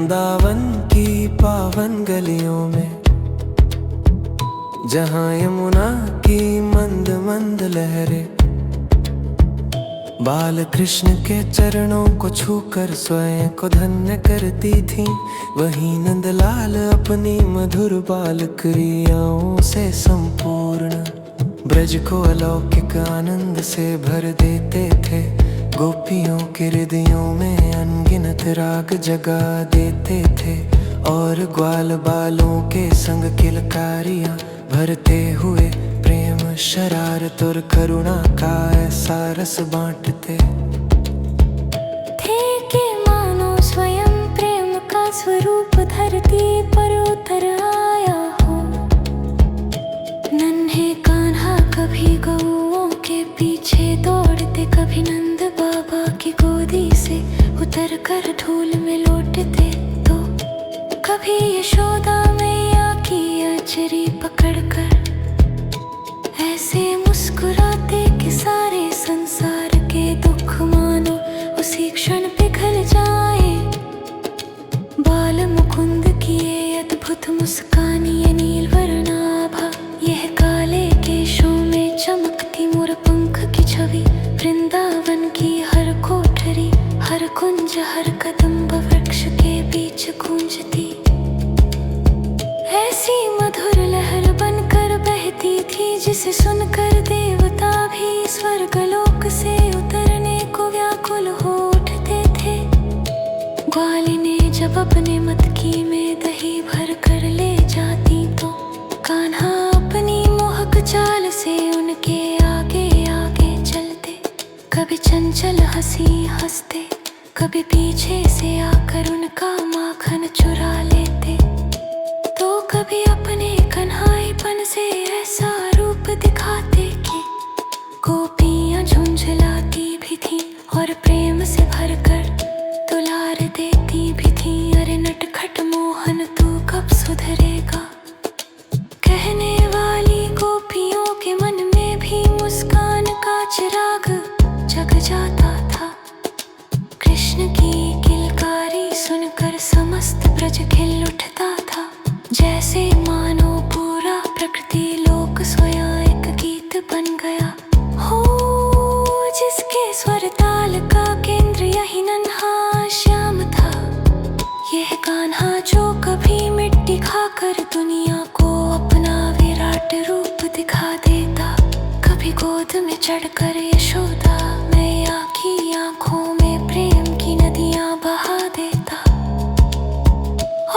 वृंदावन की पावन गलियों में, जहाँ यमुना की मंद मंद लहरें बाल कृष्ण के चरणों को छूकर स्वयं को धन्य करती थीं, वहीं नंदलाल अपनी मधुर बाल क्रियाओं से संपूर्ण ब्रज को अलौकिक आनंद से भर देते थे। गोपियों के हृदयों में अनगिनत राग जगा देते थे और ग्वाल बालों के संग किलकारियां भरते हुए प्रेम शरारत और करुणा का ऐसा रस बांटते थे कि मानो स्वयं प्रेम का स्वरूप धरती पर उतर आया हो। नन्हे कान्हा कभी गौओं के पीछे दौड़ते, कभी नंद बाबा की गोदी से उतर कर ढूल में लौटते, तो कभी यशोदा मैया की अचरी पकड़कर ऐसे मुस्कुराते कि सारे संसार के दुख मानो उसी क्षण पिघल जाए। बाल मुकुंद की ये अद्भुत मुस्कान, ये नील वर्णाभा, यह काले केशों में चमकती मोर पंख की छवि, वृंदावन की हर कोठरी, हर कुंज, हर कदम्ब वृक्ष के बीच गूंजती ऐसी मधुर लहर बनकर बहती थी, जिसे सुनकर देवता भी स्वर्गलोक से उतरने को व्याकुल हो उठते थे। ग्वाली ने जब अपने मटकी में दही भर कर ले जाती, तो कान्हा अपनी मोहक चाल से उनके आगे आगे चलते, कभी चंचल हंसी हंसते, कभी पीछे से आकर उनका माखन चुरा लेते, तो कभी अपने कन्हाईपन से ऐसा रूप दिखाते कि गोपियां झुंझलाती भी थीं और प्रेम से भरकर दुलार देती भी थीं। अरे नटखट मोहन तू कब सुधरेगा, कहने वाली गोपियों के मन में भी मुस्कान का चिराग जग जाता था। कृष्ण की किलकारी सुनकर समस्त ब्रज खिल उठता था, जैसे मानो पूरा प्रकृति लोक स्वयं एक गीत बन गया हो, जिसके स्वर ताल का केंद्र यही नन्हा श्याम था। यह कान्हा जो कभी मिट्टी खाकर दुनिया को अपना विराट रूप दिखा देता, कभी गोद में चढ़कर यशोदा मैया की आंखों में प्रेम की नदियां बहा देता,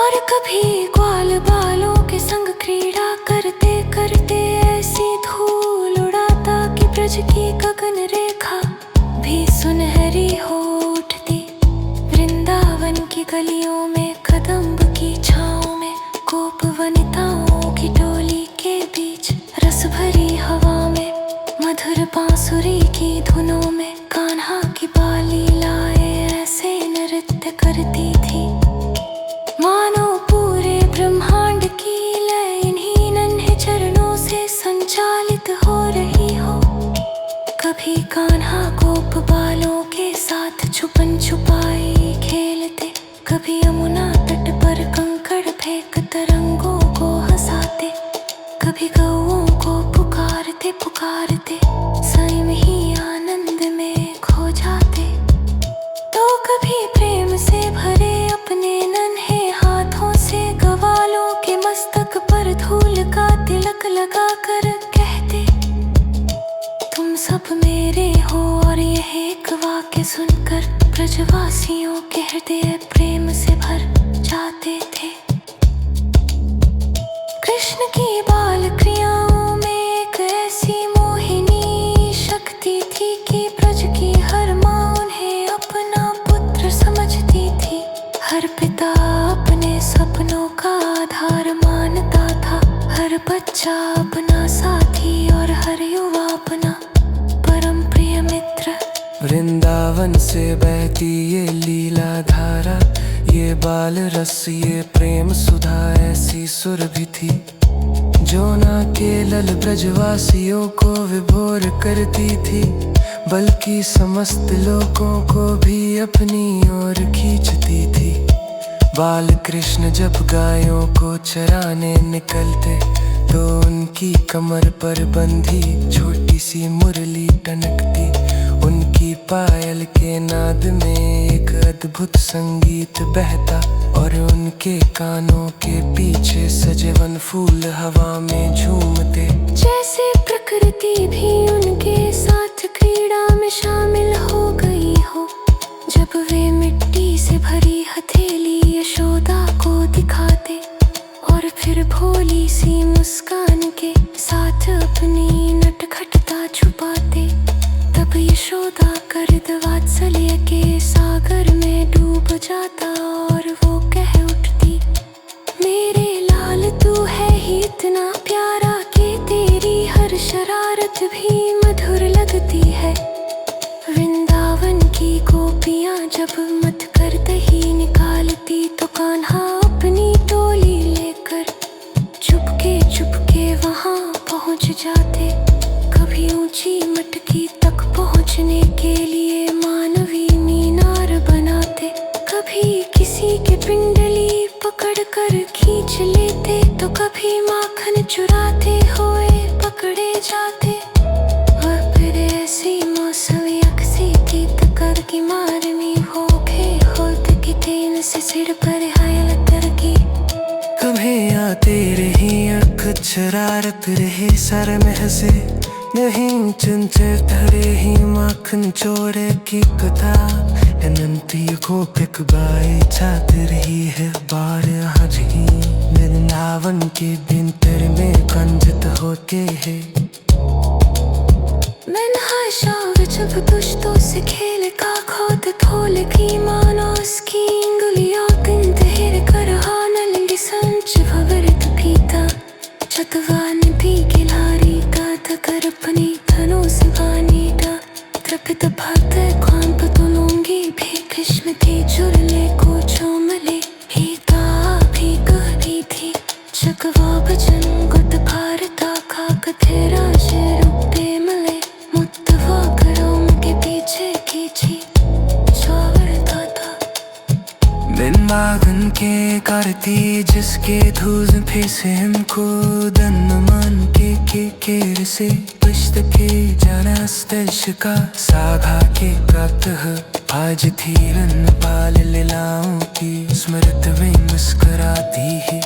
और कभी ग्वाल बालों के संग क्रीड़ा करते करते ऐसी धूल उड़ाता कि ब्रज की गगन रेखा भी सुनहरी हो उठती। वृंदावन की गलियों में, कदम्ब की छाँव में, गोप वनिताओं की टोली के बीच, रस भरी हवा में, मधुर बांसुरी की धुनों में कान्हा की बाल लीलाएं ऐसे नृत्य करती थी, मानो पूरे ब्रह्मांड की लय इन्हीं नन्हे चरणों से संचालित हो रही हो। कभी कान्हा गोप बालों के साथ छुपन छुपाई खेलते, कभी यमुना तट पर कंकड़ फेंक तरंगों को हंसाते, कभी गौओं को पुकारते पुकारते स्वयं ही आनंद में खो जाते, तो कभी प्रेम से भरे अपने नन्हे हाथों से ग्वालों के मस्तक पर धूल का तिलक लगाकर कहते, तुम सब मेरे हो। और यह एक वाक्य सुनकर ब्रजवासियों के हृदय प्रेम से भर जाते थे। कृष्ण की बाल क्रियाओं में एक ऐसी मोहिनी शक्ति थी कि ब्रज की हर माँ उन्हें अपना पुत्र समझती थी। हर पिता अपने सपनों का आधार मानता था, हर बच्चा अपना साथी और हर युवा अपना परम प्रिय मित्र। वृंदावन से बहती ये लीला धारा, ये बाल रस, ये प्रेम सुधा ऐसी सुरभि थी, जो ना केवल ब्रजवासियों को विभोर करती थी, बल्कि समस्त लोगों को भी अपनी ओर खींचती थी। बाल कृष्ण जब गायों को चराने निकलते तो उनकी कमर पर बंधी छोटी सी मुरली टनकती। उनकी पायल के नाद में एक अद्भुत संगीत बहता और उनके कानों के पीछे सजे वन फूल हवा में झूमते। जैसे प्रकृति भी उनके साथ क्रीड़ा में शामिल हो गई हो। जब वे मिट्टी से भरी हथेली यशोदा को दिखाते और फिर भोली सी मुस्कान के साथ अपनी नटखटता छुपाते, तब यशोदा कर्द वात्सल्य के सागर में डूब जाता और वो कह उठती, मेरे लाल तू है ही इतना प्यारा कि तेरी हर शरारत भी मधुर लगती है। वृंदावन की गोपियाँ जब मत कर दही निकालती तो कान्हा अपनी टोली लेकर चुपके वहाँ पहुँच जाते। कभी ऊंची मटकी तक पहुँचने के लिए मानवी मीनार बनाते, कभी किसी के पिंडली पकड़ कर खींच लेते तो कभी माखन चुराते हुए पकड़े जाते। और फिर ऐसी मौसमी अक्सी की तकर की मारनी हो खे होत की तेन से सिर पर हायल तरकी। कभी आते रही अख शरारत रहे सर में हंसे, नहीं चंचल धरे ही माखन चोरे की कथा। अनंती को पिक बाई छात रही है बार आज ही वृंदावन के बिंतर में कंजित होते हैं। मैंने जब दुष्टों से खेल का खोद थोल की मानो उसकी इंगुलियों दिन देर कर हानल संच भवरत पीता। चतवान भी गिलारी का तकर अपनी धनुष बानीटा तृपित भक्त क्वाम पतुलूंगी भी कृष्ण थी चुरले को चोमले भीता भी गहरी थी चकवा बचन गुद भारता खाक तेरा शेरुपे मले मुत्तवा करोम के पीछे खींची चावरता था। बिन के करती जिसके धूज फेसे हमको दन्न मान के केर से पुष्ट के जाना स्पर्श का साघा के प्रातः आज थी रन पाल लीलाओं की स्मृत में मुस्कुराती है।